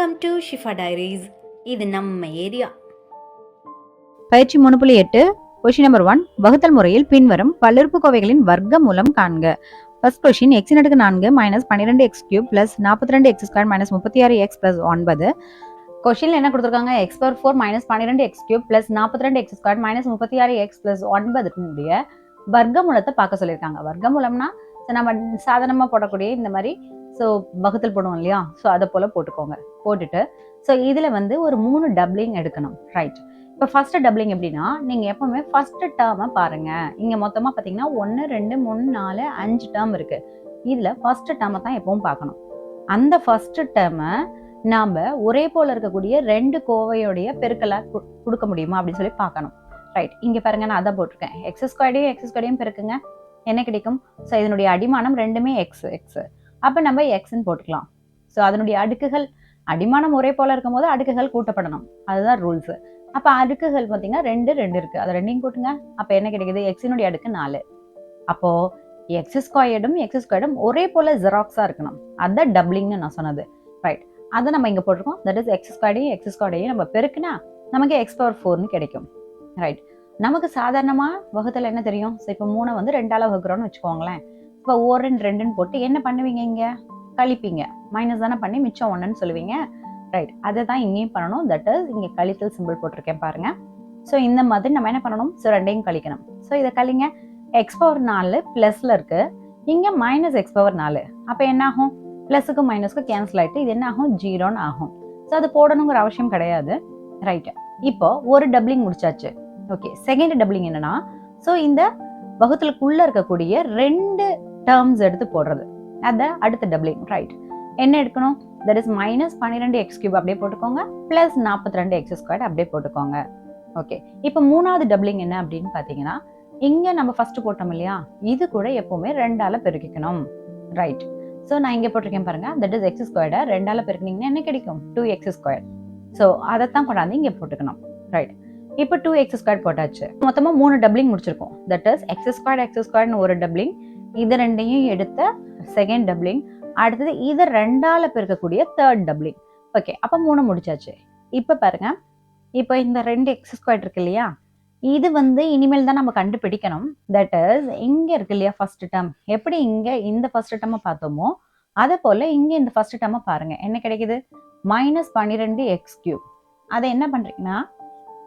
Welcome to Shifa diaries. இது நம்ம area. பயிற்சி 3.8 கொஸ்டின் நம்பர் 1 வகுத்தல் முறையில் பின்வரும் பல்லுறுப்புக்கோவைகளின் வர்க்க மூலம் காண்க. ஃபர்ஸ்ட் கொஸ்டின் x அடுக்கு 4 minus 12x³ plus 42x² minus 36x plus 9. கொஸ்டின்ல என்ன கொடுத்துருக்காங்க? x⁴ minus 12x³ plus 42x² minus 36x plus 9 வர்க்க மூலத்தை பார்க்க சொல்லியிருக்காங்க. வர்க்க மூலம்னா நம்ம சாதாரணமாக போடக்கூடிய இந்த மாதிரி வகுத்தல் போடுவோம் இல்லையா? அதை போல போட்டுக்கோங்க. போட்டுட்டு இதுல ஒரு 3 டபுளிங் எடுக்கணும். ரைட். இப்போ ஃபர்ஸ்ட் டபுளிங் எப்படின்னா, நீங்க எப்பவுமே ஃபர்ஸ்ட் டேர்மை பாருங்க. இங்க மொத்தமா பாத்தீங்கன்னா 1 2 3 4 5 டேர்ம் இருக்கு. இதுல ஃபர்ஸ்ட் டேர்மை தான் எப்பவும் பார்க்கணும். அந்த ஃபர்ஸ்ட் டேர்மை நாம ஒரே போல இருக்கக்கூடிய 2 கோவையோடைய பெருக்கலா கொடுக்க முடியுமா அப்படின்னு சொல்லி பார்க்கணும். ரைட். இங்க பாருங்க, நான் அதான் போட்டிருக்கேன். x² பெருக்குங்க, என்ன கிடைக்கும்? இதனுடைய அடிமானம் ரெண்டுமே எக்ஸ். அப்ப நம்ம எக்ஸ்ன்னு போட்டுக்கலாம். அதனுடைய அடுக்குகள், அடிமானம் ஒரே போல இருக்கும் போது அடுக்குகள் கூட்டப்படணும். அதுதான் ரூல்ஸ். அப்ப அடுக்குகள் பாத்தீங்கன்னா 2 இருக்கு. அதை ரெண்டையும் கூட்டுங்க. அப்ப என்ன கிடைக்குது? எக்ஸினுடைய அடுக்கு 4. அப்போ x² ஒரே போல ஜெராக்ஸா இருக்கணும். அதான் டபுளிங்னு நான் சொன்னது. ரைட். அதை நம்ம இங்க போட்டிருக்கோம். தட் இஸ் x² நம்ம பெருக்குனா நமக்கு x⁴ கிடைக்கும். ரைட். நமக்கு சாதாரணமா வகுத்தல் என்ன தெரியும்? இப்ப 3 2ஆல வகுக்கிறோம்னு வச்சுக்கோங்களேன். இப்போ 1 2ன்னு போட்டு என்ன பண்ணுவீங்க? இங்க கழிப்பீங்க. மைனஸ் தானே பண்ணி மிச்சம் 1ன்னு சொல்லுவீங்க. ரைட். அதை தான் இங்கேயும் பண்ணணும். தட் இஸ் இங்க கழித்தல் சிம்பிள் போட்டிருக்கேன் பாருங்க. இந்த மாதிரி நம்ம என்ன பண்ணணும்? ரெண்டையும் கழிக்கணும். இதை கழிங்க. x⁴ பிளஸ்ல இருக்கு, இங்க மைனஸ் x⁴. அப்ப என்ன ஆகும்? பிளஸுக்கும் மைனஸ்க்கும் கேன்சல் ஆயிட்டு இது என்ன ஆகும்? 0ன்னு ஆகும். அது போடணுங்கிற அவசியம் கிடையாது. ரைட். இப்போ ஒரு டபுளிங் முடிச்சாச்சு. ஓகே. செகண்ட் டபுளிங் என்னன்னா, இந்த வகுத்தலுக்குள்ள இருக்கக்கூடிய 2 டேர்ம்ஸ் எடுத்து போடுறது. அதான் அடுத்த டபுளிங். ரைட். என்ன எடுக்கணும்? தட் இஸ் மைனஸ் 12x³ அப்படியே போட்டுக்கோங்க, பிளஸ் 42x² அப்படியே போட்டுக்கோங்க. ஓகே. இப்போ மூணாவது டபுளிங் என்ன அப்படின்னு பாத்தீங்கன்னா, இங்க நம்ம ஃபர்ஸ்ட் போட்டோம் இல்லையா? இது கூட எப்பவுமே 2ஆல பெருக்கிக்கணும். ரைட். நான் இங்க போட்டிருக்கேன் பாருங்க. தட் இஸ் x² 2ஆல பெருக்கினீங்கன்னா என்ன கிடைக்கும்? 2x². அதைத்தான் கொண்டாந்து இங்க போட்டுக்கணும். ரைட். இப்போ 2x² போட்டாச்சு. மொத்தமா 3 டபுளிங் முடிச்சிருக்கோம். தட் இஸ் x² ஒரு டபுளிங், இது ரெண்டையும் எடுத்த செகண்ட் டபுளிங், அடுத்தது இது 2ஆல பெருக்கக்கூடிய தேர்ட் டபுளிங். ஓகே. அப்ப 3 முடிச்சாச்சு. இப்ப பாருங்க, இப்போ இந்த 2x² இருக்கு இல்லையா? இது இனிமேல் தான் நம்ம கண்டுபிடிக்கணும். தட் இஸ் இங்க இருக்கு இல்லையா ஃபர்ஸ்ட் டேர்ம்? எப்படி இங்க இந்த ஃபர்ஸ்ட் டேர்மை பார்த்தோமோ அதே போல இங்க இந்த ஃபர்ஸ்ட் டேர்மை பாருங்க. என்ன கிடைக்குது? Minus 12x³. அதை என்ன பண்றீங்கன்னா,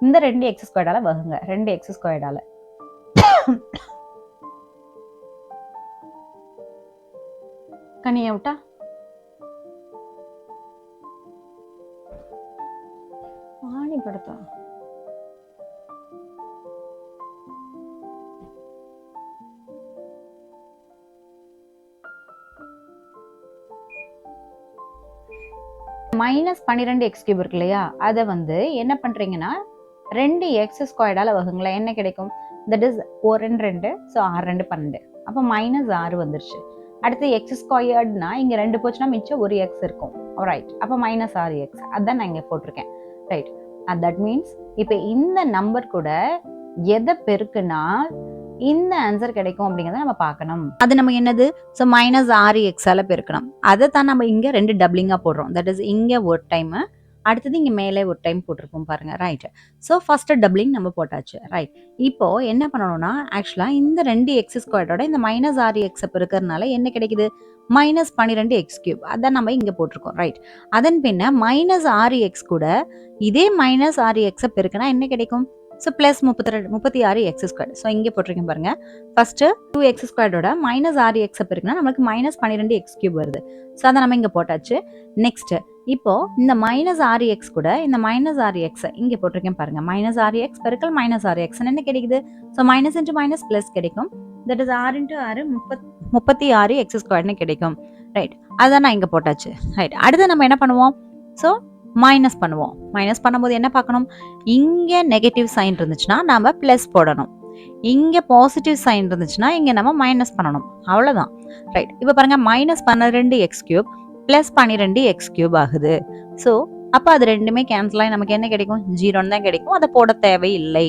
இந்த 2x² வகுங்க. 2x². கனிய விட்டா ஆணி படுத்தா மைனஸ் 12x³ இருக்கு இல்லையா? அதை என்ன பண்றீங்கன்னா 2x² வகுங்களேன். என்ன கிடைக்கும்? That is 1 2 6 2 12. அப்ப மைனஸ் 6 வந்துருச்சு. அடுத்து x²னா இங்க 2 போச்சுன்னா மிச்சம் ஒரு x இருக்கும். ரைட். அப்ப மைனஸ் 6x. அதான் நான் இங்க போட்டிருக்கேன். ரைட். தட் மீன்ஸ் இப்ப இந்த நம்பர் கூட எதை பெருக்குனா இந்த ஆன்சர் கிடைக்கும் அப்படிங்கறத நம்ம பார்க்கணும். அது நம்ம என்னது? மைனஸ் 6x பெருக்கணும். அதை தான் நம்ம இங்க 2 டபுளிங்கா போடுறோம். தட் இஸ் இங்க ஒரு டைம், அடுத்தது இங்க மேலே ஒரு டைம் போட்டிருப்போம் பாருங்க. ரைட். ஃபர்ஸ்ட் டபுளிங் நம்ம போட்டாச்சு. ரைட். இப்போ என்ன பண்ணணும்னா, ஆக்சுவலா இந்த 2x² இந்த மைனஸ் 6x பெருக்கிறதுனால என்ன கிடைக்குது? Minus 12x³. அதான் நம்ம இங்க போட்டிருக்கோம். ரைட். அதன் பின்ன மைனஸ் 6x கூட இதே மைனஸ் 6x பெருக்கினா என்ன கிடைக்கும்? Plus 36x². இங்க போட்டிருக்கேன் பாருங்க. ஃபர்ஸ்ட் 2x² மைனஸ் 6x பெருக்கினா நமக்கு மைனஸ் 12x³ வருது. அதை நம்ம இங்க போட்டாச்சு. நெக்ஸ்ட் இப்போ இந்த மைனஸ் 6x கூட இந்த மைனஸ் 6x இங்க போட்டிருக்கேன் பாருங்க. மைனஸ் 6x பெருக்கல் மைனஸ் 6x என்ன கிடைக்குது? மைனஸ் இன்டு மைனஸ் பிளஸ் கிடைக்கும். தட் இஸ் 6 இன்டு 6 36x² கிடைக்கும். ரைட். அதான் நான் இங்க போட்டாச்சு. ரைட். அடுத்து நம்ம என்ன பண்ணுவோம்? மைனஸ் பண்ணுவோம். மைனஸ் பண்ணும்போது என்ன பார்க்கணும்? இங்க நெகட்டிவ் சைன் இருந்துச்சுன்னா நாம பிளஸ் போடணும். இங்க பாசிட்டிவ் சைன் இருந்துச்சுன்னா இங்க நம்ம மைனஸ் பண்ணணும். அவ்வளவுதான். ரைட். இப்ப பாருங்க, மைனஸ் 12x³ பிளஸ் 12x³ ஆகுது. அப்ப அது ரெண்டுமே கேன்சல் ஆகி நமக்கு என்ன கிடைக்கும்? 0ன்னு தான் கிடைக்கும். அதை போட தேவையில்லை.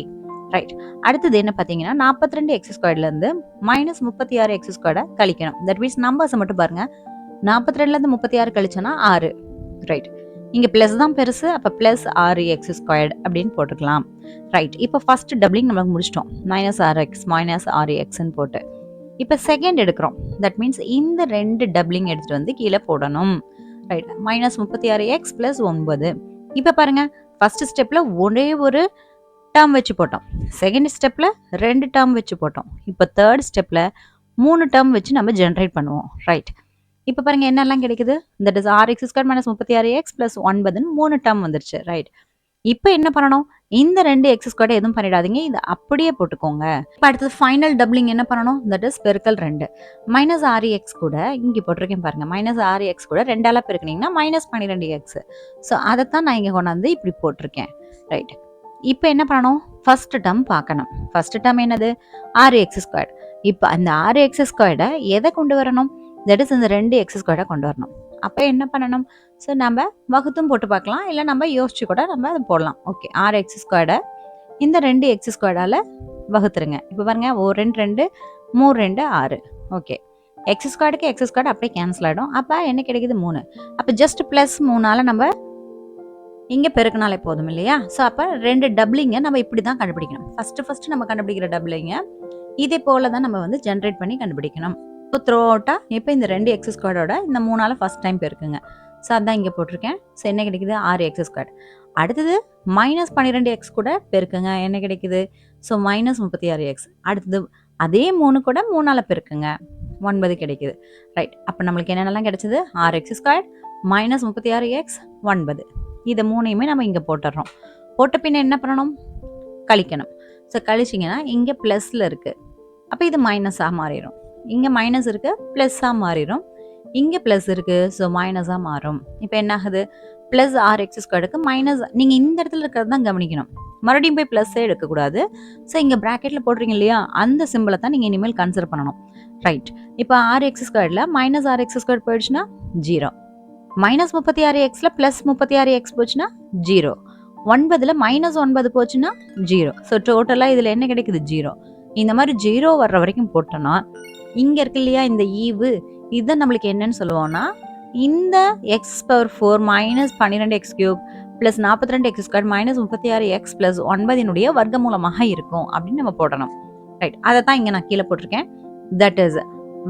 ரைட். அடுத்தது என்ன பாத்தீங்கன்னா, 42x² இருந்து மைனஸ் 36x² கழிக்கணும். தட் மீன்ஸ் நம்பர்ஸ் மட்டும் பாருங்க. 42ல இருந்து 36 கழிச்சோன்னா 6. ரைட். இங்கே ப்ளஸ் தான் பெருசு, அப்போ ப்ளஸ் 6x² அப்படின்னு போட்டுக்கலாம். ரைட், இப்போ ஃபர்ஸ்ட் டபுளிங் நமக்கு முடிச்சிட்டோம். -6x போட்டு இப்போ செகண்ட் எடுக்கிறோம். தட் மீன்ஸ் இந்த 2 டபுளிங் எடுத்துகிட்டு வந்து கீழே போடணும். Right, -36x + 9. இப்போ பாருங்க, ஃபர்ஸ்ட் ஸ்டெப்பில் ஒரே ஒரு டேர்ம் வச்சு போட்டோம். செகண்ட் ஸ்டெப்பில் 2 டேர்ம் வச்சு போட்டோம். இப்போ தேர்ட் ஸ்டெப்பில் 3 டேர்ம் வச்சு நம்ம ஜென்ரேட் பண்ணுவோம். ரைட், இப்போ பாருங்க என்னெல்லாம் கிடைக்குது. That is 6x² - 36x + 9 3 term வந்துருச்சு. ரைட், இப்போ என்ன பண்ணணும், இந்த 2x² எதுவும் பண்ணிடாதீங்க, இது அப்படியே போட்டுக்கோங்க. இப்போ அடுத்தது ஃபைனல் டபுளிங் என்ன பண்ணணும், தட் இஸ் பெருக்கல் 2 -6x கூட இங்கே போட்டிருக்கேன் பாருங்க. -6x கூட 2ஆல பெருக்கினீங்கன்னா -12x. ஸோ அதைத்தான் நான் இங்கே கொண்டாந்து இப்படி போட்டிருக்கேன். ரைட், இப்போ என்ன பண்ணணும், ஃபர்ஸ்ட் டேர்ம் பார்க்கணும். ஃபர்ஸ்ட் டேர்ம் என்னது, 6x². இப்போ அந்த 6x² எதை கொண்டு வரணும், தட் இஸ் இந்த 2x² கொண்டு வரணும். அப்போ என்ன பண்ணணும், ஸோ நம்ம வகுத்தும் போட்டு பார்க்கலாம், இல்லை நம்ம யோசிச்சு கூட நம்ம அதை போடலாம். ஓகே, 6x² இந்த 2x² வகுத்துருங்க. இப்போ பாருங்க, 2 2 3 2 6. ஓகே, x²க்கு x² அப்படியே கேன்சல் ஆகிடும். அப்போ என்ன கிடைக்குது, 3. அப்போ ஜஸ்ட் ப்ளஸ் 3ஆல் நம்ம இங்கே பெருக்கினாலே போதும் இல்லையா. ஸோ அப்போ 2 டபுளிங்கை நம்ம இப்படி தான் கண்டுபிடிக்கணும். ஃபர்ஸ்ட் நம்ம கண்டுபிடிக்கிற டபுளிங்கை இதே போல தான் நம்ம வந்து ஜென்ரேட் பண்ணி கண்டுபிடிக்கணும். ஸோ த்ரூ அவுட்டாக இப்போ இந்த 2x² இந்த 3ஆல் ஃபர்ஸ்ட் டைம் பெருக்குங்க. ஸோ அதான் இங்கே போட்டிருக்கேன். ஸோ என்ன கிடைக்குது, 6x². அடுத்தது -12x கூட பெருக்குங்க. என்ன கிடைக்குது, ஸோ -36x. அடுத்தது அதே 3 கூட 3ஆல் பெருக்குங்க, 9 கிடைக்குது. ரைட், அப்போ நம்மளுக்கு என்னென்னலாம் கிடைச்சது, 6x² -36x 9. இதை 3ஐயுமே நம்ம இங்கே போட்டுடுறோம். போட்ட பின்ன என்ன பண்ணணும், கழிக்கணும். ஸோ கழிச்சிங்கன்னா இங்கே ப்ளஸில் இருக்குது, அப்போ இது மைனஸாக மாறிடும். இங்கே மைனஸ் இருக்குது, ப்ளஸ்ஸாக மாறிடும். இங்கே ப்ளஸ் இருக்குது, ஸோ மைனஸாக மாறும். இப்போ என்ன ஆகுது, ப்ளஸ் 6x²க்கு மைனஸ். நீங்கள் இந்த இடத்துல இருக்கிறது தான் கவனிக்கணும், மறுபடியும் போய் ப்ளஸ்ஸே எடுக்கக்கூடாது. ஸோ இங்கே ப்ராக்கெட்டில் போடுறீங்க இல்லையா, அந்த சிம்பிளை தான் நீங்கள் இனிமேல் கன்சிடர் பண்ணணும். ரைட், இப்போ 6x² -6x² போயிடுச்சுன்னா 0. -36xல +36x போச்சுன்னா 0. 9ல் -9 போச்சுன்னா 0. ஸோ டோட்டலாக இதில் என்ன கிடைக்குது, 0. இந்த மாதிரி 0 வர்ற வரைக்கும் போட்டோன்னா இங்கே இருக்கு இல்லையா இந்த ஈவு, இதை நம்மளுக்கு என்னன்னு சொல்லுவோம்னா, இந்த x⁴ -12x³ + 42x² -36x + 9 வர்க்கமூலமாக இருக்கும் அப்படின்னு நம்ம போடணும். ரைட், அதை தான் இங்கே நான் கீழே போட்டிருக்கேன். தட் இஸ்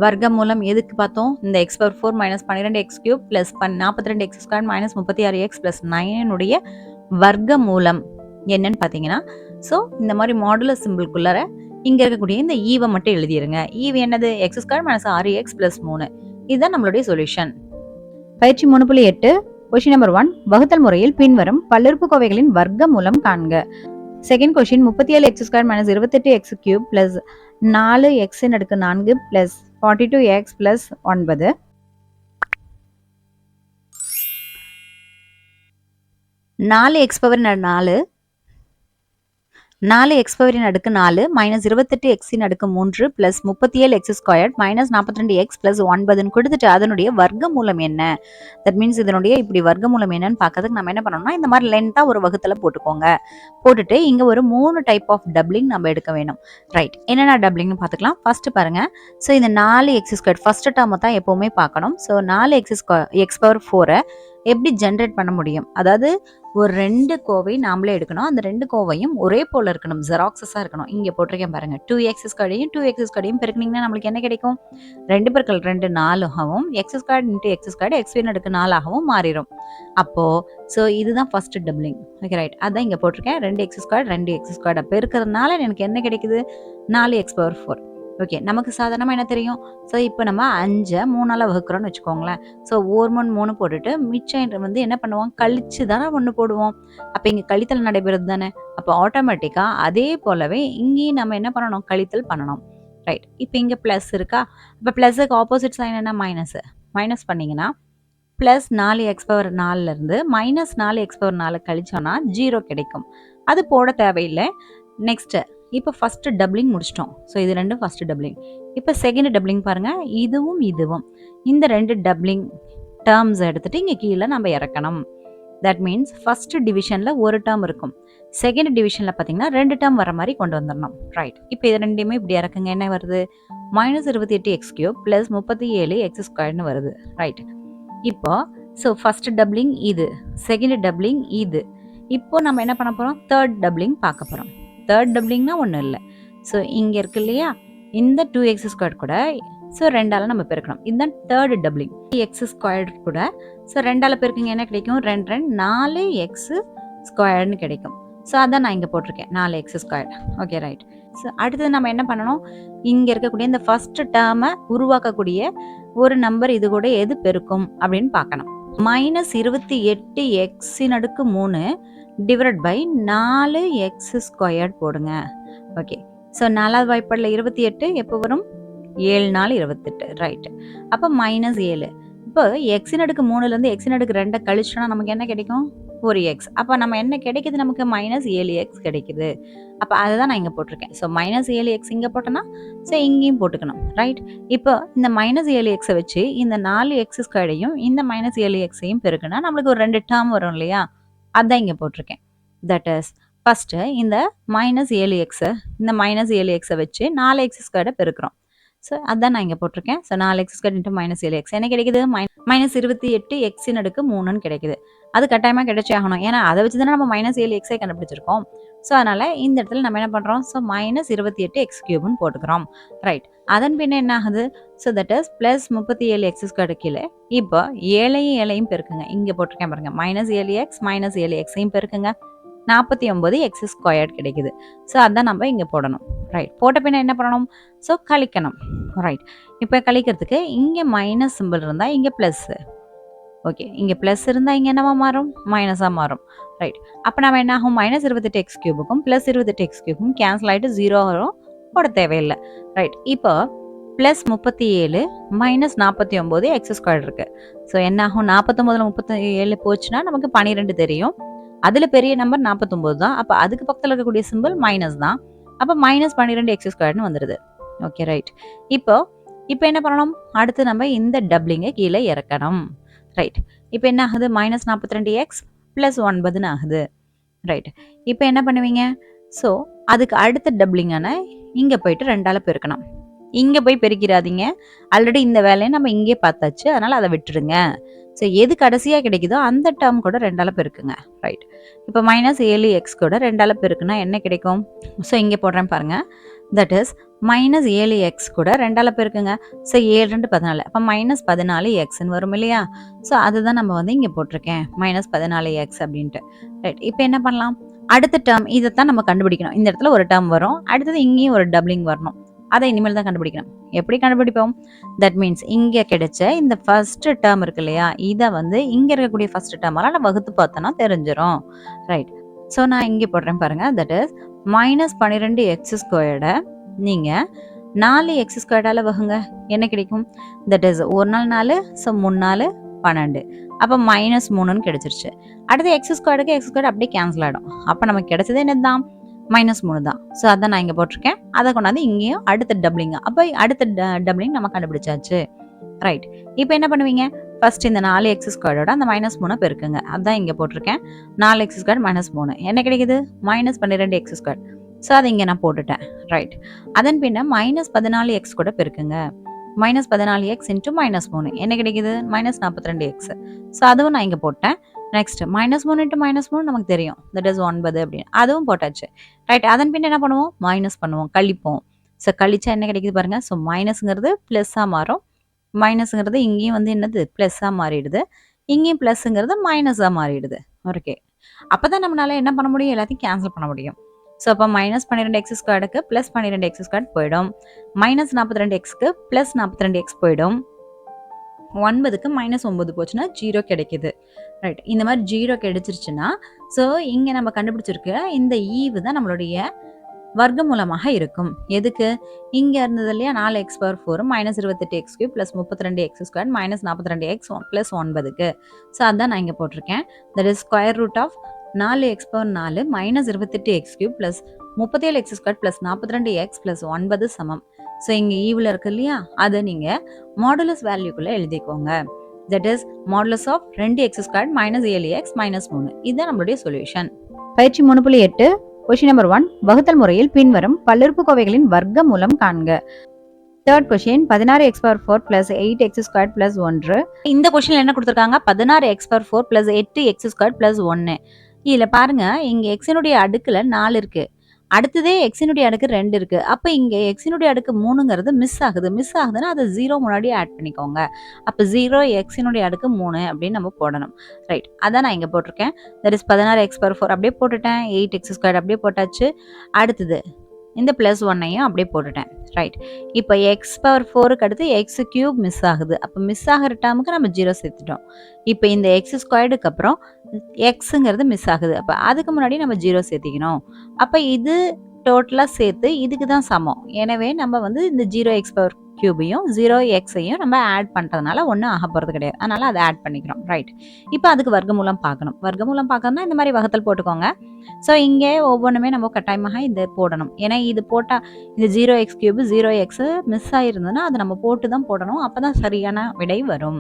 வர்க்கமூலம் எதுக்கு பார்த்தோம், இந்த x⁴ -12x³ + 42x² -36x + 9 வர்க்கமூலம் என்னன்னு பார்த்தீங்கன்னா, ஸோ இந்த மாதிரி மாடுலஸ் சிம்பிள்குள்ளார இங்கே இருக்கக்கூடிய இந்த ஈவை மட்டும் எழுதிருங்க. ஈவு என்னது, x² - 6x + 3. இதுதான் நம்மளுடைய சொல்யூஷன். பயிற்சி 3.8 கொஸ்டின் நம்பர் 1 வகுத்தல் முறையில் பின்வரும் பல்லுறுப்புக்கோவைகளின் வர்க்கமூலம் காண்க. Second question 37x² - 28x³ + 4x⁴ + 42x + 9. நாலு x⁴ 4 4x⁴ -28x⁴ + 37x² -42x + 9 கொடுத்துட்டு அதனுடைய வர்க்கமூலம் என்ன, தட் மீன்ஸ் இதனுடைய இப்படி வர்க்கமூலம் என்னன்னு பார்க்கறதுக்கு நம்ம என்ன பண்ணணும்னா, இந்த மாதிரி லென்த்தாக ஒரு வகுத்தில் போட்டுக்கோங்க. போட்டுட்டு இங்கே ஒரு 3 டைப் ஆஃப் டபுளிங் நம்ம எடுக்க வேணும். ரைட், என்னென்ன டபுளிங்னு பார்த்துக்கலாம். ஃபர்ஸ்ட் பாருங்க, ஸோ இந்த 4x² ஃபர்ஸ்ட் டேர்மை தான் எப்போவுமே பார்க்கணும். ஸோ 4x⁴ எப்படி ஜென்ரேட் பண்ண முடியும், அதாவது ஒரு 2 கோவை நாமளே எடுக்கணும். அந்த 2 கோவையும் ஒரே போல இருக்கணும், ஜெராக்ஸஸாக இருக்கணும். இங்கே போட்டிருக்கேன் பாருங்க, 2x² 2x² பெருக்கினீங்கன்னா நம்மளுக்கு என்ன கிடைக்கும், 2 × 2 4 ஆகவும் x² × x² x⁴ 4 ஆகவும் மாறிடும். அப்போ ஸோ இதுதான் ஃபர்ஸ்ட் டபுளிங். ஓகே ரைட், அதான் இங்கே போட்டிருக்கேன். 2x² 2x² பெருக்கிறதுனால எனக்கு என்ன கிடைக்குது, 4x⁴. ஓகே, நமக்கு சாதாரணமாக என்ன தெரியும், ஸோ இப்போ நம்ம 5 3ஆல் வகுக்கிறோன்னு வச்சுக்கோங்களேன். ஸோ 1 3 போட்டுட்டு மிச்சம் வந்து என்ன பண்ணுவோம், கழிச்சு தானே 1 போடுவோம். அப்போ இங்கே கழித்தல் நடைபெறுது தானே. அப்போ ஆட்டோமேட்டிக்காக அதே போலவே இங்கேயும் நம்ம என்ன பண்ணணும், கழித்தல் பண்ணணும். ரைட், இப்போ இங்கே ப்ளஸ் இருக்கா, இப்போ ப்ளஸுக்கு ஆப்போசிட் சைன் என்ன, மைனஸ் பண்ணிங்கன்னா ப்ளஸ் 4x⁴ -4x⁴ கழிச்சோன்னா 0 கிடைக்கும். அது போட தேவையில்லை. நெக்ஸ்ட்டு இப்போ ஃபர்ஸ்ட் டபுளிங் முடிச்சிட்டோம். ஸோ இது 2 ஃபர்ஸ்ட் டபுளிங். இப்போ செகண்ட் டபுளிங் பாருங்க, இதுவும் இந்த 2 டபுளிங் டேர்ம்ஸ் எடுத்துட்டு இங்கே கீழே நம்ம இறக்கணும். தட் மீன்ஸ் ஃபர்ஸ்ட் டிவிஷனில் ஒரு டேர்ம் இருக்கும், செகண்ட் டிவிஷனில் பார்த்தீங்கன்னா 2 டேர்ம் வர மாதிரி கொண்டு வந்துடணும். ரைட், இப்போ இது ரெண்டையுமே இப்படி இறக்குங்க. என்ன வருது, -28x³ + 37x² வருது. ரைட், இப்போ ஸோ ஃபர்ஸ்ட் டபுளிங் இது, செகண்ட் டபுளிங் இது. இப்போ நம்ம என்ன பண்ண போகிறோம், தேர்ட் டபுளிங் பார்க்க போகிறோம். தேர்ட் டபுளிங்னா ஒன்றும் இல்லை. ஸோ இங்கே இருக்கு இல்லையா, இந்த 2x² கூட ஸோ 2ஆல் நம்ம பெருக்கணும். இதுதான் தேர்ட் டபுளிங். x² கூட ஸோ 2ஆல் பெருக்குங்க என்ன கிடைக்கும், 2 4x² கிடைக்கும். ஸோ அதான் நான் இங்கே போட்டிருக்கேன் 4x². Okay right. ஸோ அடுத்தது நம்ம என்ன பண்ணணும், இங்கே இருக்கக்கூடிய இந்த ஃபர்ஸ்ட் டேர்மை உருவாக்கக்கூடிய ஒரு நம்பர் இது கூட எது பெருக்கும் அப்படின்னு பார்க்கணும். -28x3 டிவைட் பை 4x² போடுங்க. ஓகே, ஸோ 4வது வாய்ப்பாடில் 28 எப்போ வரும், 7 4 28. ரைட். அப்போ -7. இப்போ x3 x2 கழிச்சோன்னா நமக்கு என்ன கிடைக்கும், ஒரு எக்ஸ். அப்போ நம்ம என்ன கிடைக்குது, நமக்கு -7x கிடைக்குது. அப்போ அதை தான் நான் இங்கே போட்டிருக்கேன். ஸோ -7x இங்கே போட்டோன்னா ஸோ இங்கேயும் போட்டுக்கணும். ரைட். இப்போ இந்த -7x வச்சு இந்த 4x² இந்த -7xையும் பெருக்குன்னா நம்மளுக்கு ஒரு 2 டேர்ம் வரும் இல்லையா, அதான் இங்கே போட்டிருக்கேன். தட் இஸ் ஃபர்ஸ்ட்டு இந்த -7x இந்த -7xை வச்சு 4x² பெருக்கிறோம். ஸோ அதான் நான் இங்கே போட்டிருக்கேன். ஸோ 4x² × -7x என்ன கிடைக்குது, -28x3 கிடைக்குது. அது கட்டாயமாக கிடைச்சே ஆகணும், ஏன்னா அதை வச்சு தானே நம்ம -7xஐ கண்டுபிடிச்சிருக்கோம். ஸோ அதனால் இந்த இடத்துல நம்ம என்ன பண்ணுறோம், ஸோ -28x³ போட்டுக்கிறோம். ரைட். அதன் பின்ன என்ன ஆகுது, ஸோ தட் இஸ் +37x² கீழே இப்போ 7ஐயும் பெருக்குங்க. இங்கே போட்டிருக்கேன் பாருங்க, -7x -7xஐயும் பெருக்குங்க, 49x² கிடைக்குது. ஸோ அதான் நம்ம இங்கே போடணும். ரைட். போட்ட பின்ன என்ன பண்ணணும், ஸோ கழிக்கணும். ரைட். இப்போ கழிக்கிறதுக்கு இங்கே மைனஸ் சிம்பிள் இருந்தால் இங்கே ப்ளஸ். ஓகே, இங்கே ப்ளஸ் இருந்தால் இங்கே என்னவா மாறும், மைனஸாக மாறும். ரைட். அப்போ நம்ம என்ன ஆகும், -28x³ +28x³ கேன்சல் ஆகிட்டு 0 வரும், போட தேவையில்லை. ரைட். இப்போ +37 -49x² இருக்குது. ஸோ என்ன ஆகும், 49ல் 37 போச்சுன்னா நமக்கு 12 தெரியும். அதில் பெரிய நம்பர் 49 தான். அப்போ அதுக்கு பக்கத்தில் இருக்கக்கூடிய சிம்பிள் மைனஸ் தான். அப்போ -12x² வந்துடுது. Okay right. இப்போ என்ன பண்ணணும், அடுத்து நம்ம இந்த டபுளிங்கை கீழே இறக்கணும். ரைட். இப்போ என்ன ஆகுது, -42x + 9 ஆகுது. ரைட். இப்போ என்ன பண்ணுவீங்க, ஸோ அதுக்கு அடுத்த டபுளிங்கான இங்கே போயிட்டு 2ஆல் பெருக்கணும். இங்கே போய் பெருக்கிறாதீங்க, ஆல்ரெடி இந்த வேலையை நம்ம இங்கே பார்த்தாச்சு, அதனால் அதை விட்டுடுங்க. ஸோ எது கடைசியாக கிடைக்குதோ அந்த டேர்ம் கூட 2ஆல் பெருக்குங்க. ரைட். இப்போ -7x கூட 2ஆல் பெருக்குனா என்ன கிடைக்கும், ஸோ இங்கே போடுறேன் பாருங்கள். தட் இஸ் -7x கூட 2ஆல் பெருக்குங்க. ஸோ 7 2 14. அப்போ -14xன்னு வரும் இல்லையா. ஸோ அதுதான் நம்ம வந்து இங்கே போட்டிருக்கேன் -14x அப்படின்ட்டு. ரைட். இப்போ என்ன பண்ணலாம், அடுத்த டேர்ம் இதைத்தான் நம்ம கண்டுபிடிக்கணும். இந்த இடத்துல ஒரு டேர்ம் வரும், அடுத்தது இங்கேயும் ஒரு டபுளிங் வரணும். அதை இனிமேல் தான் கண்டுபிடிக்கணும். எப்படி கண்டுபிடிப்போம், தட் மீன்ஸ் இங்கே கிடைச்ச இந்த ஃபர்ஸ்ட் டேர்ம் இருக்கு இல்லையா, இதை வந்து இங்கே இருக்கக்கூடிய ஃபர்ஸ்ட் டேர்மால நான் வகுத்து பார்த்தோன்னா தெரிஞ்சிடும். ரைட். ஸோ நான் இங்கே போடுறேன் பாருங்க. தட் இஸ் -12x² நீங்கள் 4x² வகுங்க, என்ன கிடைக்கும், தட் இஸ் 1 நாள் 4, ஸோ 3 நாள் 12. அப்போ -3ன்னு கிடைச்சிருச்சு. அடுத்து x² அப்படியே கேன்சல் ஆகிடும். அப்போ நமக்கு கிடைச்சது என்னதான், -3 தான். ஸோ அதான் நான் இங்கே போட்டிருக்கேன். அதை கொண்டாந்து இங்கேயும் அடுத்த டபுளிங்க, அப்போ அடுத்த டபுளிங் நம்ம கண்டுபிடிச்சாச்சு. ரைட். இப்போ என்ன பண்ணுவீங்க, ஃபர்ஸ்ட் இந்த 4x² அந்த -3 பெருக்குங்க. அதான் இங்கே போட்டிருக்கேன். 4x² -3 என்ன கிடைக்குது, -12x². ஸோ அதை இங்கே நான் போட்டுட்டேன். ரைட். அதன் பின்ன -14x கூட பெருக்குங்க. -14x × -3 என்ன கிடைக்குது, -42x. ஸோ அதுவும் நான் இங்கே போட்டேன். நெக்ஸ்ட் -3 × -3 நமக்கு தெரியும், தட் இஸ் 9 அப்படின்னு, அதுவும் போட்டாச்சு. ரைட். அதன் பின் என்ன பண்ணுவோம், மைனஸ் பண்ணுவோம், கழிப்போம். ஸோ கழிச்சா என்ன கிடைக்குது பாருங்க. ஸோ மைனஸ்ங்கிறது ப்ளஸ்ஸாக மாறும், மைனஸ்ங்கிறது இங்கேயும் வந்து என்னது ப்ளஸ்ஸாக மாறிடுது, இங்கேயும் ப்ளஸ்ஸுங்கிறது மைனஸாக மாறிடுது. ஓகே. அப்போ தான் நம்மளால என்ன பண்ண முடியும், எல்லாத்தையும் கேன்சல் பண்ண முடியும். ஸோ அப்போ -12x² +12x² போயிடும், -42xக்கு +42x போயிடும், 9க்கு -9 போச்சுன்னா 0 கிடைக்குது. ரைட். இந்த மாதிரி 0 கிடைச்சிருச்சுன்னா ஸோ இங்கே நம்ம கண்டுபிடிச்சிருக்க இந்த ஈவு தான் நம்மளுடைய வர்க்கமூலமாக இருக்கும். எதுக்கு, இங்கே இருந்தது இல்லையா 4x⁴ -28x³ +32x² -42x +9க்கு. So அதான் நான் இங்கே போட்டிருக்கேன். That is √4x⁴ -28x³ +37x² +42x +9 சமம். ஸோ இங்கே ஈவில் இருக்கு இல்லையா, அதை நீங்கள் மாடுலஸ் வேல்யூக்குள்ளே எழுதிக்கோங்க. That is modulus of 2x² -7x -3. இதுதான் நம்மளுடைய சொல்யூஷன். பயிற்சி 3.8 கொஸ்டின் நம்பர் 1 வகுத்தல் முறையில் பின்வரும் பல்லுறுப்புக்கோவைகளின் வர்க்க மூலம் காண்க. Third question 16x⁴ plus 8x² plus 1. இந்த கொஷினில் என்ன கொடுத்துருக்காங்க, 16x⁴ பிளஸ் 8x² பிளஸ் 1. இதில் பாருங்க, இங்கே எக்ஸினுடைய அடுக்கில் 4 இருக்கு, அடுத்ததே எக்ஸினுடைய அடுக்கு 2 இருக்கு. அப்போ இங்கே எக்ஸினுடைய அடுக்கு 3ங்கிறது மிஸ் ஆகுதுன்னா அதை 0 முன்னாடி ஆட் பண்ணிக்கோங்க. அப்போ 0 எக்ஸினுடைய அடுக்கு 3 அப்படின்னு நம்ம போடணும். ரைட், அதான் நான் இங்கே போட்டிருக்கேன். தட் இஸ் 16x⁴ அப்படியே போட்டுட்டேன், 8x² அப்படியே போட்டாச்சு. அடுத்தது இந்த ப்ளஸ் 1ஐயும் அப்படியே போட்டுட்டேன். ரைட், இப்போ x⁴ அடுத்து x³ மிஸ் ஆகுது. அப்போ மிஸ் ஆகிற டேர்முக்கு நம்ம 0 சேர்த்துட்டோம். இப்போ இந்த x² அப்புறம் எக்ஸுங்கிறது மிஸ் ஆகுது. அப்போ அதுக்கு முன்னாடி நம்ம 0 சேர்த்திக்கணும். அப்போ இது டோட்டலாக சேர்த்து இதுக்கு தான் சமம். எனவே நம்ம வந்து இந்த 0x⁴ 0xஐயும் நம்ம ஆட் பண்ணுறதுனால ஒன்றும் ஆக போகிறது கிடையாது. அதனால் அதை ஆட் பண்ணிக்கிறோம். ரைட், இப்போ அதுக்கு வர்க்கமூலம் பார்க்கணும். வர்க்கமூலம் பார்க்கணும்னா இந்த மாதிரி வகுத்தல் போட்டுக்கோங்க. ஸோ இங்கே ஒவ்வொன்றுமே நம்ம கட்டாயமாக இது போடணும். ஏன்னா இது போட்டால் இந்த 0x³ 0x மிஸ் ஆகிருந்ததுன்னா அதை நம்ம போட்டு தான் போடணும். அப்போ தான் சரியான விடை வரும்.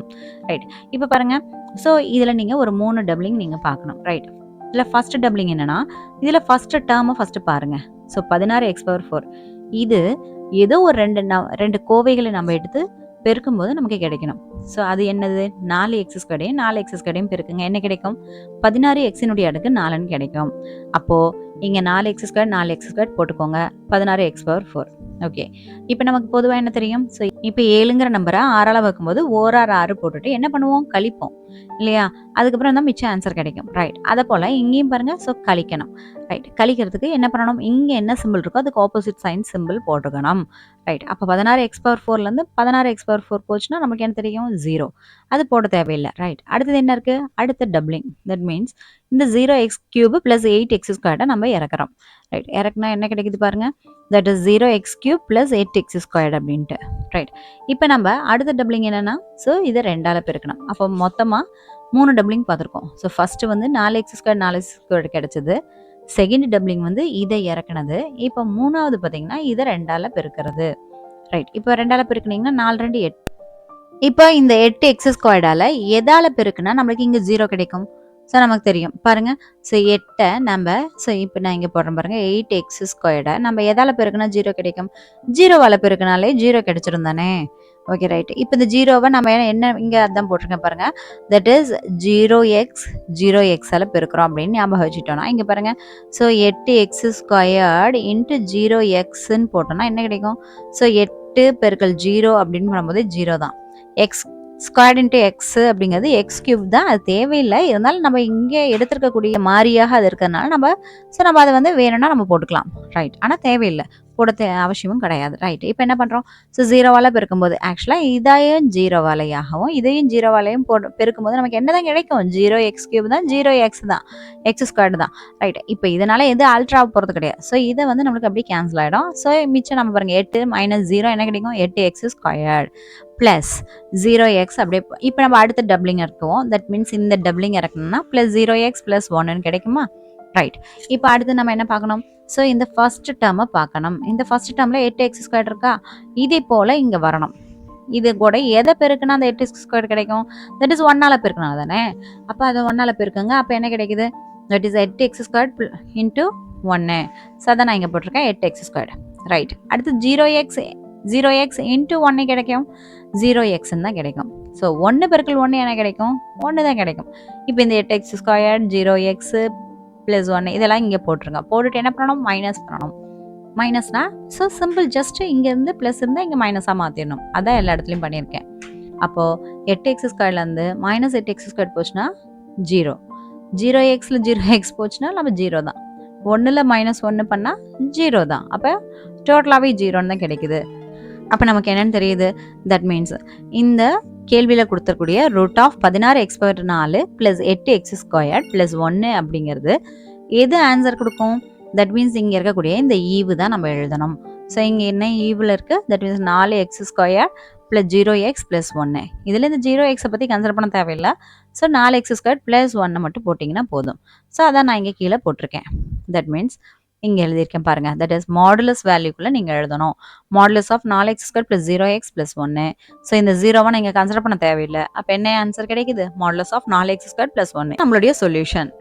ரைட், இப்போ பாருங்கள். ஸோ இதில் நீங்கள் ஒரு 3 டபுளிங் நீங்கள் பார்க்கணும். ரைட், இதில் ஃபஸ்ட்டு டபுளிங் என்னென்னா, இதில் ஃபஸ்ட்டு டேர்மை ஃபஸ்ட்டு பாருங்கள். ஸோ 16x⁴ இது ஏதோ ஒரு ரெண்டு கோவைகளை நம்ம எடுத்து பெருக்கும்போது நமக்கு கிடைக்கணும். ஸோ அது என்னது, 4x², 4x² பெருக்குங்க, என்ன கிடைக்கும், 16xனுடைய அடுக்கு 4ன்னு கிடைக்கும். அப்போது இங்கே 4x², 4x² போட்டுக்கோங்க, 16x⁴. ஓகே, இப்போ நமக்கு பொதுவாக என்ன தெரியும், ஸோ இப்போ 7ங்கிற நம்பரை 6ஆல் வைக்கும்போது 1 போட்டுட்டு என்ன பண்ணுவோம், கழிப்போம் இல்லையா, அதுக்கப்புறம் தான் மிச்சம் ஆன்சர் கிடைக்கும். ரைட், அதை போல் இங்கேயும் பாருங்கள். ஸோ கழிக்கணும். ரைட், கழிக்கிறதுக்கு என்ன பண்ணணும், இங்கே என்ன சிம்பிள் இருக்கோ அதுக்கு ஆப்போசிட் சைன் சிம்பிள் போட்டுக்கணும். ரைட், அப்போ 16x⁴ 16x⁴ போச்சுன்னா நமக்கு என்ன தெரியும், 0. அது போட தேவையில்லை. ரைட், அடுத்தது என்ன இருக்குது, அடுத்த டபுளிங். தட் மீன்ஸ் இந்த 0x³ ப்ளஸ் 8x² நம்ம இறக்குறோம். ரைட், இறக்குனா என்ன கிடைக்குது பாருங்கள், that is 0x³ plus 8x² அப்படின்ட்டு. ரைட், இப்போ நம்ம அடுத்த டபுளிங் என்னென்னா, ஸோ இதை 2ஆல் பெருக்கணும். அப்போ மொத்தமாக 3 டபுளிங் பார்த்துருக்கோம். ஸோ ஃபஸ்ட்டு வந்து 4x² 4x² கிடைச்சது. செகண்ட் டபுளிங் வந்து இதை இறக்குனது. இப்போ 3வது பார்த்தீங்கன்னா இதை 2ஆல் பெருக்கிறது. ரைட், இப்போ 2ஆல் பெருக்குனீங்கன்னா 4 2 8. இப்போ இந்த 8x² எதால் பெருக்குனா நம்மளுக்கு இங்கே 0 கிடைக்கும். ஸோ நமக்கு தெரியும் பாருங்கள். ஸோ 8ஐ நம்ம, ஸோ இப்போ நான் இங்கே போடுறேன் பாருங்கள், 8x² நம்ம எதால் பெருக்குனா 0 கிடைக்கும், 0வால் பெருக்குனாலே 0 கிடைச்சிரும் தானே. ஓகே, ரைட், இப்போ இந்த 0வை நம்ம என்ன இங்கே அதான் போட்டிருக்கேன் பாருங்கள், தட் இஸ் 0x பெருக்கிறோம் அப்படின்னு ஞாபகம் வச்சுட்டோம்னா இங்கே பாருங்கள். ஸோ 8x² இன்ட்டு 0xன்னு போட்டோம்னா என்ன கிடைக்கும், ஸோ 8 பெருக்கல் 0 அப்படின்னு பண்ணும்போது 0 தான். x² இன்ட்டு எக்ஸ் அப்படிங்கிறது x³ தான், அது தேவையில்லை. இருந்தாலும் நம்ம இங்கே எடுத்துருக்கக்கூடிய மாறியாக அது இருக்கிறதுனால நம்ம அதை வந்து வேணும்னா நம்ம போட்டுக்கலாம். ரைட், ஆனால் தேவையில்லை, போட அவசியமும் கிடையாது. ரைட், இப்போ என்ன பண்ணுறோம், ஸோ 0வால் பெருக்கும்போது ஆக்சுவலாக இதையும் 0வாலையாகவும் இதையும் 0வாலையும் பெருக்கும்போது நமக்கு என்ன தான் கிடைக்கும், 0x³ தான், 0x தான், x² தான். ரைட், இப்போ இதனால் எது ஆல்ட்ராக போகிறது கிடையாது. ஸோ இதை வந்து நம்மளுக்கு அப்படியே கேன்சல் ஆகிடும். ஸோ மிச்சம் நம்ம பாருங்கள், 8 - 0 என்ன கிடைக்கும், 8x² ப்ளஸ் 0x அப்படியே. இப்போ நம்ம அடுத்த டபுளிங் இருக்குவோம். தட் மீன்ஸ் இந்த டபுளிங் இறக்கணும்னா ப்ளஸ் 0x + 1 கிடைக்குமா. ரைட், இப்போ அடுத்து நம்ம என்ன பார்க்கணும், ஸோ இந்த ஃபர்ஸ்ட் டேர்மை பார்க்கணும். இந்த ஃபர்ஸ்ட் டேர்மில் 8x² இருக்கா, இதே போல் இங்கே வரணும். இது கூட எதை பெருக்குன்னா அந்த 8x² கிடைக்கும், தட் இஸ் 1ஆல் பெருக்கணும் தானே. அப்போ அதை 1ஆல் பெருக்குங்க. அப்போ என்ன கிடைக்குது, that is 8x² into 1. So அதை நான் இங்கே போட்டிருக்கேன், 8x². ரைட், அடுத்து 0x இன்ட்டு 1 கிடைக்கும், 0xன்னு தான் கிடைக்கும். ஸோ 1 பெருக்கல் 1 என்ன கிடைக்கும், 1 தான் கிடைக்கும். இப்போ இந்த 8x², 0x + 1 இதெல்லாம் இங்கே போட்டுருங்க. போட்டுட்டு என்ன பண்ணணும், மைனஸ் பண்ணணும். மைனஸ்னா ஸோ சிம்பிள், ஜஸ்ட் இங்கேருந்து ப்ளஸ் இருந்தால் இங்கே மைனஸாக மாற்றிடணும். அதான் எல்லா இடத்துலையும் பண்ணியிருக்கேன். அப்போது 8x²லேருந்து -8x² போச்சுன்னா 0, 0xல 0x போச்சுன்னா நம்ம 0 தான், 1ல் -1 பண்ணால் 0 தான். அப்போ டோட்டலாகவே 0ன்னு தான் கிடைக்குது. அப்போ நமக்கு என்னென்னு தெரியுது, தட் மீன்ஸ் இந்த கேள்வியில் கொடுத்துருக்கூடிய √16x⁴ + 8x² + 1 அப்படிங்கிறது எது ஆன்சர் கொடுக்கும், தட் மீன்ஸ் இங்கே இருக்கக்கூடிய இந்த ஈவு தான் நம்ம எழுதணும். ஸோ இங்கே என்ன ஈவில் இருக்குது, தட் மீன்ஸ் 4x² + 0x + 1. இதில் இந்த 0xை பற்றி கன்சிடர் பண்ண தேவையில்லை. ஸோ 4x² + 1 மட்டும் போட்டிங்கன்னா போதும். ஸோ அதான் நான் இங்கே கீழே போட்டிருக்கேன். தட் மீன்ஸ் இங்கே எழுதியிருக்கேன் பாருங்கள், தட் இஸ் மாடுலஸ் வேல்யூக்குள்ளே நீங்கள் எழுதணும். Modulus of 4x² + 0x + 1. So இந்த 0வை நீங்கள் கன்சிடர் பண்ண தேவையில்லை. அப்போ என்ன ஆன்சர் கிடைக்குது, மாடுலஸ் ஆஃப் 4x² + 1. நம்மளுடைய சொல்யூஷன்.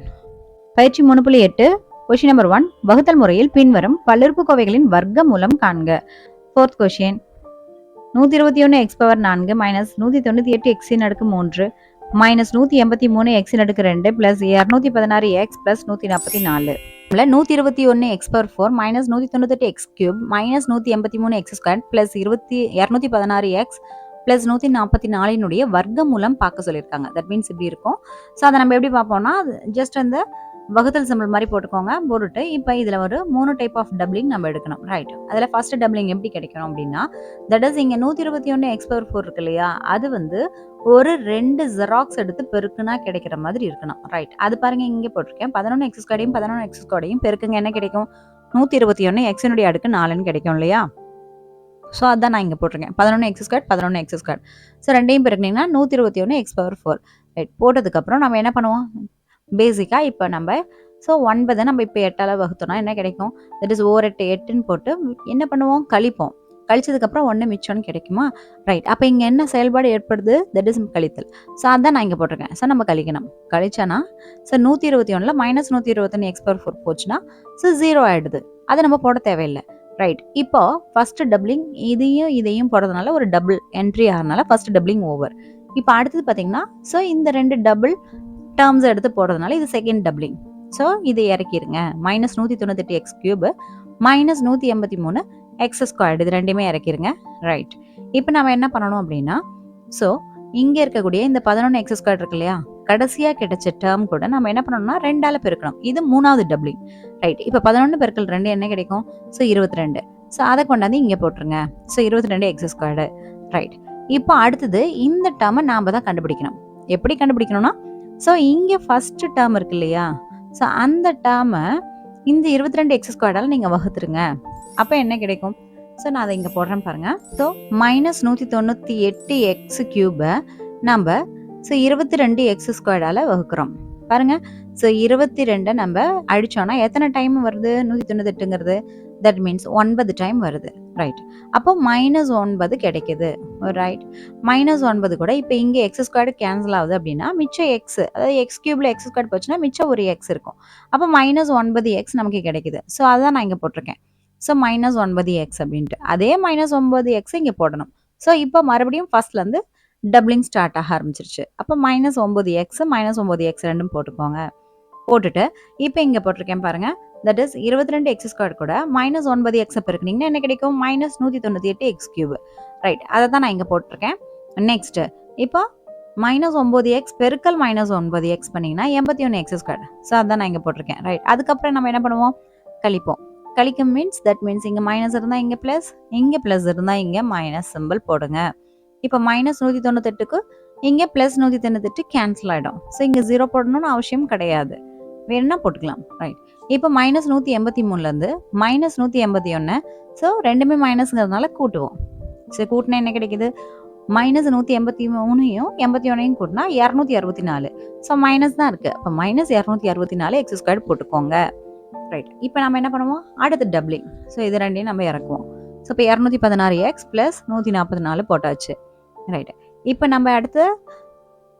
பயிற்சி 3.8 கொஷின் நம்பர் 1 வகுத்தல் முறையில் பின்வரும் பல்லுறுப்புக்கோவைகளின் வர்க்க மூலம் காண்க. 4th question 121 X power 4 minus 198 எக்ஸின் அடுக்கு 3 மைனஸ் 183 எக்ஸின் அடுக்கு 2 plus 216 X plus 144. 121 X power 4 minus 198 x cube minus 183 X square plus 216 X plus 144 வர்க்க மூலம் பார்க்க சொல்லியிருக்காங்க. தட் மீன்ஸ் இப்படி இருக்கும். ஸோ அதை நம்ம எப்படி பார்ப்போம்னா ஜஸ்ட் அந்த வகுத்தல் சிம்பிள் மாதிரி போட்டுட்டு இப்போ இதில் ஒரு 3 டைப் ஆஃப் டபுளிங் நம்ம எடுக்கணும். ரைட், அதில் ஃபர்ஸ்ட் டபுளிங் எப்படி கிடைக்கணும் அப்படின்னா, தட் இஸ் இங்கே 121 எக்ஸ் பவர் 4 இருக்கு இல்லையா, அது வந்து ஒரு 2 ஜெராக்ஸ் எடுத்து பெருக்குனா கிடைக்கிற மாதிரி இருக்கணும். ரைட், அது பாருங்க இங்கே போட்டிருக்கேன். 11 எக்ஸ் ஸ்கொயரையும் 11 எக்ஸ் ஸ்கொயரையும் பெருக்குங்க, என்ன கிடைக்கும்? 121 எக்ஸினுடைய அடுக்கு 4ன்னு கிடைக்கும் இல்லையா. ஸோ அதான் நான் இங்கே போட்டிருக்கேன். 11 X square 11 X square. So ரெண்டையும் பெருக்குனீங்கன்னா 121 எக்ஸ் பவர் 4. ரைட், போட்டதுக்கப்புறம் நம்ம என்ன பண்ணுவோம்? பேசிக்காக இப்போ நம்ம 9 நம்ம இப்போ 8ஆல் வகுத்தோம்னா என்ன கிடைக்கும்? தட் இஸ் 8 8ன்னு போட்டு என்ன பண்ணுவோம்? கழிப்போம். கழிச்சதுக்கப்புறம் 1 மிச்சம்னு கிடைக்குமா? ரைட், அப்போ இங்கே என்ன செயல்பாடு ஏற்படுது? தட் இஸ் கழித்தல். ஸோ அதான் நான் இங்கே போட்டிருக்கேன். ஸோ நம்ம கழிக்கணும். கழிச்சானா ஸோ 121 மைனஸ் 121 எக்ஸ் பவர் 4 போச்சுன்னா ஸோ 0 ஆகிடுது. அதை நம்ம போட தேவையில்லை. ரைட், இப்போ ஃபர்ஸ்ட் டபுளிங் இதையும் போடுறதுனால ஒரு டபுள் என்ட்ரி ஆகிறதுனால ஃபர்ஸ்ட் டபுளிங் ஓவர். இப்போ அடுத்தது பார்த்தீங்கன்னா ஸோ இந்த 2 டபுள் டேர்ம்ஸ் எடுத்து போடுறதுனால இது செகண்ட் டபுளிங். ஸோ இதை இறக்கிடுங்க. Minus 198 x cube minus 183 x squared, இது ரெண்டுமே இறக்கிருங்க. ரைட், இப்போ நம்ம என்ன பண்ணணும் அப்படின்னா, ஸோ இங்கே இருக்கக்கூடிய இந்த 11 எக்ஸ் ஸ்கொயர் இருக்கு இல்லையா, கடைசியாக கிடைச்ச டேர்ம் கூட நம்ம என்ன பண்ணணும்னா 2ஆல் பெருக்கணும். இது 3வது டபுளிங். ரைட், இப்போ 11 பெருக்கல் 2 என்ன கிடைக்கும்? ஸோ 22. ஸோ அதை கொண்டாந்து இங்கே போட்டுருங்க. So 22 X squared. ரைட், இப்போ அடுத்தது இந்த டேர்மை நாம் தான் கண்டுபிடிக்கணும். எப்படி கண்டுபிடிக்கணும்னா, ஸோ இங்கே ஃபர்ஸ்ட் டேர்ம் இருக்கு இல்லையா, ஸோ அந்த டேர்மை இந்த 22 எக்ஸ் ஸ்கொயர்டால் நீங்கள் வகுத்துருங்க. அப்போ என்ன கிடைக்கும்? ஸோ நான் அதை இங்கே போடுறேன் பாருங்க. ஸோ மைனஸ் 198 எக்ஸ் கியூபை நம்ம ஸோ 22 எக்ஸ் ஸ்கொயர்டால் வகுக்கிறோம் பாருங்க. ஸோ 22 நம்ம அடிச்சோம்னா எத்தனை டைம் வருது? 198ங்கிறது தட் மீன்ஸ் 9 டைம் வருது. ரைட், அப்போ -9 கிடைக்குது. ரைட், -9 கூட இப்போ இங்கே எக்ஸ் ஸ்கொயர்டு கேன்சல் ஆகுது அப்படின்னா மிச்சம் எக்ஸ், அதாவது எக்ஸ் கியூப்ல எக்ஸ் ஸ்கொயர் போச்சுன்னா மிச்சம் ஒரு எக்ஸ் இருக்கும். அப்போ -9 எக்ஸ் நமக்கு கிடைக்குது. ஸோ அதான் நான் இங்கே போட்டிருக்கேன். ஸோ -9 எக்ஸ் அப்படின்ட்டு அதே -9 எக்ஸ் இங்கே போடணும். ஸோ இப்போ மறுபடியும் ஃபர்ஸ்ட்லேருந்து டபுளிங் ஸ்டார்ட் ஆக ஆரம்பிச்சிருச்சு. அப்போ -9 எக்ஸ் -9 எக்ஸ் ரெண்டும் போட்டுக்கோங்க. போட்டுட்டு இப்போ இங்கே போட்டிருக்கேன் பாருங்க. தட் இஸ் 22 எக்ஸ் ஸ்கொயர் கூட -9 எக்ஸ் பெருக்குனீங்கன்னா என்ன கிடைக்கும்? -198 எக்ஸ் கியூப். ரைட், அதை தான் நான் இங்கே போட்டிருக்கேன். நெக்ஸ்ட் இப்போ -9 எக்ஸ் பெருக்கல் -9 எக்ஸ் பண்ணிங்கன்னா 81 எக்ஸ் ஸ்கொயர். ஸோ அதான் நான் இங்கே போட்டிருக்கேன். ரைட், அதுக்கப்புறம் நம்ம என்ன பண்ணுவோம்? கழிப்போம். கழிக்கும் மீன்ஸ் தட் மீன்ஸ் இங்கே மைனஸ் இருந்தால் இங்கே ப்ளஸ், இங்கே ப்ளஸ் இருந்தால் இங்கே மைனஸ் சிம்பிள் போடுங்க. இப்போ -198க்கு இங்கே +198 கேன்சல் ஆகிடும். ஸோ இங்கே 0 போடணும்னு அவசியம் கிடையாது, வேணும்னா போட்டுக்கலாம். ரைட், இப்போ -183லேருந்து -181. ஸோ ரெண்டுமே மைனஸ்ங்கிறதுனால கூட்டுவோம். ஸோ கூட்டினா என்ன கிடைக்குது? -183யும் 81யும் கூட்டினா 264. ஸோ மைனஸ் தான் இருக்குது. அப்போ -264 எக்ஸ் ஸ்கொயர் போட்டுக்கோங்க. ரைட், இப்போ நம்ம என்ன பண்ணுவோம்? அடுத்து டபுளிங். ஸோ இது ரெண்டையும் நம்ம இறக்குவோம். ஸோ இப்போ 216 எக்ஸ் ப்ளஸ் 144 போட்டாச்சு. ரைட், இப்போ நம்ம அடுத்து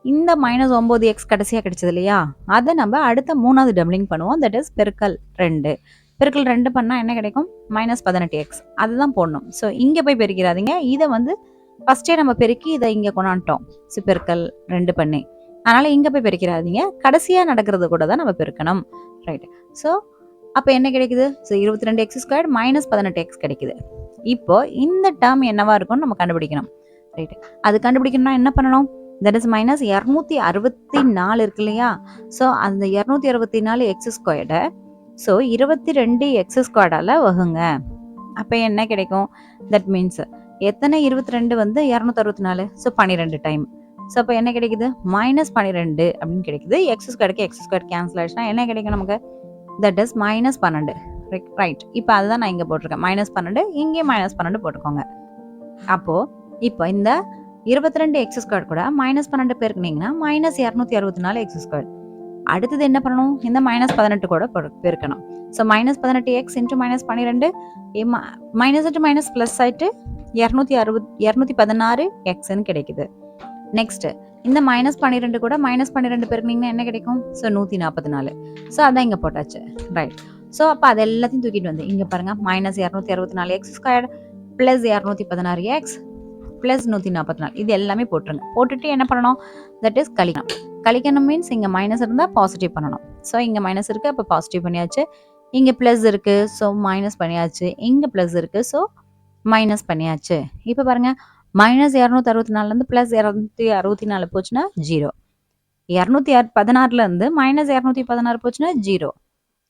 இந்த -9 எக்ஸ் கடைசியாக கிடைச்சது இல்லையா, அதை நம்ம அடுத்த 3வது டபுளிங் பண்ணுவோம். தட் இஸ் பெருக்கல் 2. பெருக்கல் 2 பண்ணால் என்ன கிடைக்கும்? -18 எக்ஸ். அதுதான் போடணும். ஸோ இங்கே போய் பெருக்கிறாதீங்க, இதை வந்து ஃபர்ஸ்டே நம்ம பெருக்கி இதை இங்கே கொண்டாண்டோம். ஸோ பெருக்கல் 2 பண்ணி, அதனால் இங்கே போய் பெருக்கிறாதீங்க, கடைசியாக நடக்கிறது கூட தான் நம்ம பெருக்கணும். ரைட், ஸோ அப்போ என்ன கிடைக்குது? ஸோ 22 எக்ஸ் ஸ்கொயர் -18 எக்ஸ் கிடைக்குது. இப்போ இந்த டேர்ம் என்னவா இருக்கும்னு நம்ம கண்டுபிடிக்கணும். ரைட், அது கண்டுபிடிக்கணும்னா என்ன பண்ணணும்? தட் இஸ் -264 இருக்கு இல்லையா, ஸோ அந்த 264 எக்ஸ் ஸ்கொயர்டை ஸோ 22 எக்ஸ் ஸ்கொயர்டால் வகுங்க. அப்போ என்ன கிடைக்கும்? தட் மீன்ஸ் எத்தனை 22 வந்து 264, ஸோ 12 டைம். ஸோ அப்போ என்ன கிடைக்குது? -12 அப்படின்னு கிடைக்குது. எக்ஸ் ஸ்கொயருக்கு எக்ஸ் ஸ்கொயர் கேன்சல் ஆயிடுச்சுன்னா என்ன கிடைக்கும் நமக்கு? That is -12. ரைட், இப்போ அதுதான் நான் இங்கே போட்டிருக்கேன். -12, இங்கே -12 போட்டுக்கோங்க. அப்போது இப்போ இந்த 22 எக்ஸ் ஸ்கொயர் கூட -12 பெருக்குனீங்கன்னா -264 எக்ஸ் ஸ்கொயர். அடுத்தது என்ன பண்ணணும்? இந்த -18 கூட பெருக்கணும். So -18 X into -12 minus into minus plus ஆகிட்டு 216 எக்ஸ்ன்னு கிடைக்குது. நெக்ஸ்ட் இந்த -12 கூட -12 பெருக்குனீங்கன்னா என்ன கிடைக்கும்? ஸோ 144. ஸோ அதான் இங்கே போட்டாச்சு. ரைட், ஸோ அப்போ அது எல்லாத்தையும் தூக்கிட்டு வந்து இங்கே பாருங்க, -264 எக்ஸ் ஸ்கொயர் +216 எக்ஸ் ப்ளஸ் 144 இது எல்லாமே போட்டுருங்க. போட்டுட்டு என்ன பண்ணணும், தட் இஸ் கழிக்கணும். கழிக்கணும் மீன்ஸ் இங்கே மைனஸ் இருந்தால் பாசிட்டிவ் பண்ணணும். ஸோ இங்கே மைனஸ் இருக்குது, அப்போ பாசிட்டிவ் பண்ணியாச்சு. இங்கே ப்ளஸ் இருக்குது, ஸோ மைனஸ் பண்ணியாச்சு. இங்கே ப்ளஸ் இருக்குது, ஸோ மைனஸ் பண்ணியாச்சு. இப்போ பாருங்கள், மைனஸ் 264 ப்ளஸ் 264 போச்சுன்னா 0. 216 மைனஸ் 216 போச்சுன்னா 0.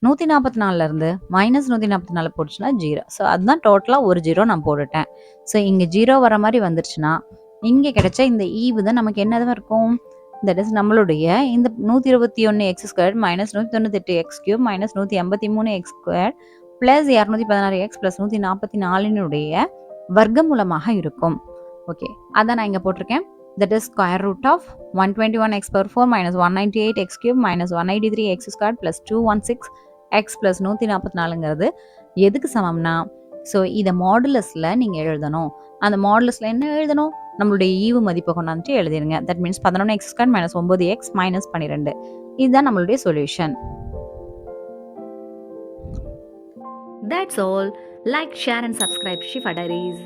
144 மைனஸ் 144 போச்சுன்னா 0. ஸோ அதுதான் டோட்டலாக ஒரு 0 நான் போட்டுட்டேன். ஸோ இங்கே 0 வர மாதிரி வந்துருச்சுன்னா இங்கே கிடைச்ச இந்த ஈவு தான் நமக்கு என்னதான் இருக்கும், தட் இஸ் நம்மளுடைய இந்த 121 X square minus 198 x cube minus 183 X square plus 216 X plus 144 வர்க்கமூலமாக இருக்கும். ஓகே, அதான் நான் இங்கே போட்டிருக்கேன். That is square root of 121 x power 4 minus 198 x cube minus 183 x squared plus 216 x plus 144ங்கிறது எதுக்கு சமம்னா, ஸோ இதை மாடுலஸில் நீங்கள் எழுதணும். அந்த மாடுலஸில் என்ன எழுதணும், நம்மளுடைய ஈவு மதிப்பை கொண்டாந்துட்டு எழுதிருங்க. That means 11 x square minus 9x minus 12. இதுதான் நம்மளுடைய solution. That's all. Like, share and subscribe Shifa Diaries.